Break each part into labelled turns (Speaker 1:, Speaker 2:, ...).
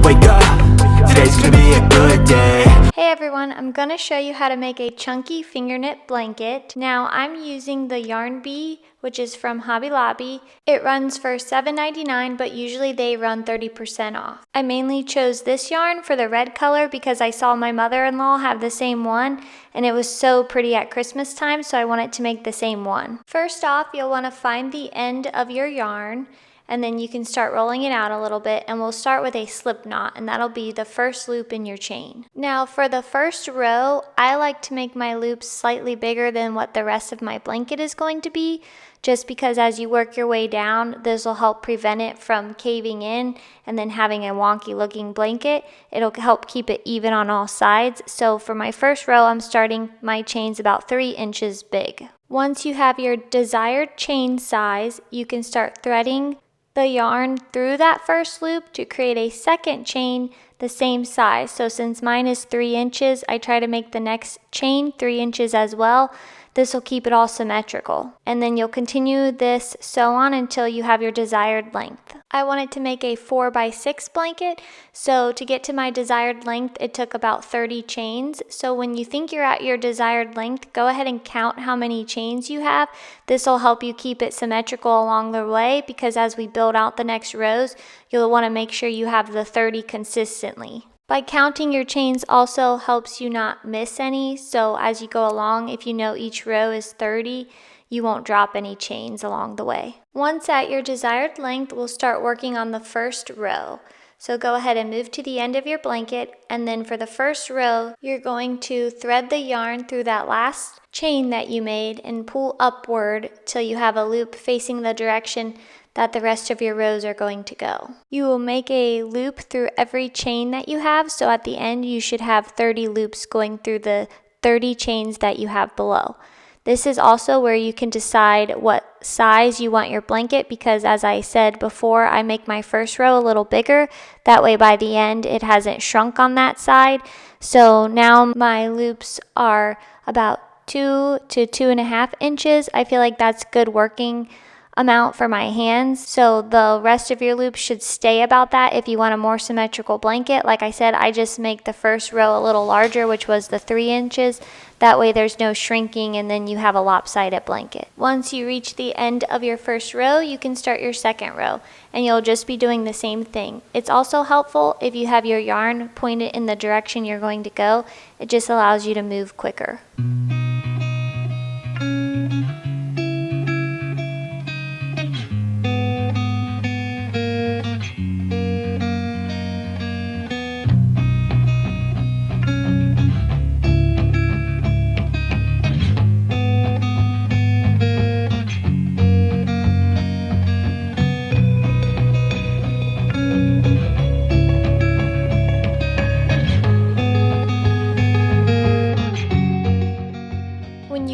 Speaker 1: Wake up, today's gonna be a good day.
Speaker 2: Hey everyone, I'm gonna show you how to make a chunky finger knit blanket. Now I'm using the Yarn Bee, which is from Hobby Lobby. It runs for $7.99, but usually they run 30% off. I mainly chose this yarn for the red color because I saw my mother-in-law have the same one and it was so pretty at Christmas time, so I wanted to make the same one. First off, you'll want to find the end of your yarn, and then you can start rolling it out a little bit, and we'll start with a slip knot, and that'll be the first loop in your chain. Now for the first row, I like to make my loops slightly bigger than what the rest of my blanket is going to be, just because as you work your way down, this will help prevent it from caving in and then having a wonky looking blanket. It'll help keep it even on all sides. So for my first row, I'm starting my chains about 3 inches big. Once you have your desired chain size, you can start threading the yarn through that first loop to create a second chain the same size. So since mine is 3 inches, I try to make the next chain 3 inches as well. This will keep it all symmetrical. And then you'll continue this sew on until you have your desired length. I wanted to make a 4x6 blanket, so to get to my desired length, it took about 30 chains. So when you think you're at your desired length, go ahead and count how many chains you have. This will help you keep it symmetrical along the way, because as we build out the next rows, you'll want to make sure you have the 30 consistently. By counting your chains also helps you not miss any, so as you go along, if you know each row is 30, you won't drop any chains along the way. Once at your desired length, we'll start working on the first row. So go ahead and move to the end of your blanket, and then for the first row, you're going to thread the yarn through that last chain that you made and pull upward till you have a loop facing the direction that the rest of your rows are going to go. You will make a loop through every chain that you have, so at the end you should have 30 loops going through the 30 chains that you have below. This is also where you can decide what size you want your blanket, because as I said before, I make my first row a little bigger. That way by the end it hasn't shrunk on that side. So now my loops are about 2 to 2.5 inches. I feel like that's good working amount for my hands, so the rest of your loops should stay about that if you want a more symmetrical blanket. Like I said, I just make the first row a little larger, which was the 3 inches. That way there's no shrinking and then you have a lopsided blanket. Once you reach the end of your first row, you can start your second row, and you'll just be doing the same thing. It's also helpful if you have your yarn pointed in the direction you're going to go. It just allows you to move quicker.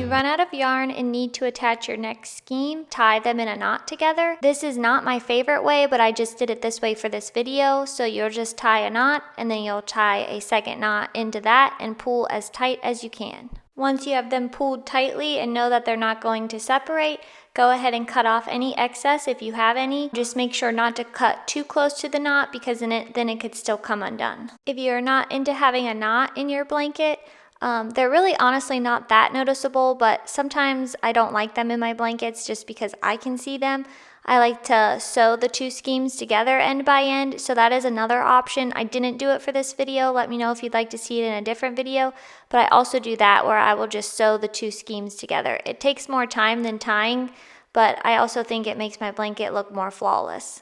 Speaker 2: Run out of yarn and need to attach your next skein, tie them in a knot together. This is not my favorite way, but I just did it this way for this video. So you'll just tie a knot, and then you'll tie a second knot into that and pull as tight as you can. Once you have them pulled tightly and know that they're not going to separate, go ahead and cut off any excess if you have any. Just make sure not to cut too close to the knot, because then it could still come undone. If you're not into having a knot in your blanket, they're really honestly not that noticeable, but sometimes I don't like them in my blankets just because I can see them. I like to sew the two skeins together end by end, so that is another option. I didn't do it for this video. Let me know if you'd like to see it in a different video, but I also do that where I will just sew the two skeins together. It takes more time than tying, but I also think it makes my blanket look more flawless.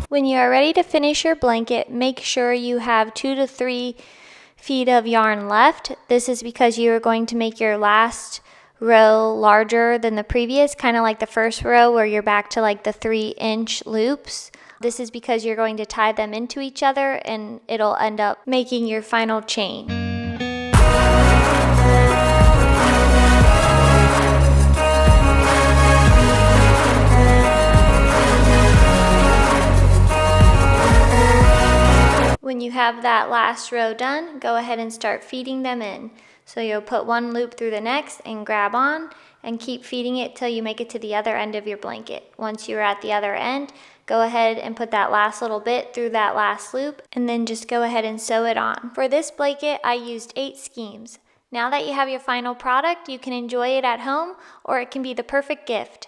Speaker 2: When you are ready to finish your blanket, make sure you have 2 to 3 feet of yarn left. This is because you are going to make your last row larger than the previous, kind of like the first row where you're back to like the 3-inch loops. This is because you're going to tie them into each other and it'll end up making your final chain. When you have that last row done, go ahead and start feeding them in. So you'll put one loop through the next and grab on and keep feeding it till you make it to the other end of your blanket. Once you're at the other end, go ahead and put that last little bit through that last loop and then just go ahead and sew it on. For this blanket, I used 8 skeins. Now that you have your final product, you can enjoy it at home or it can be the perfect gift.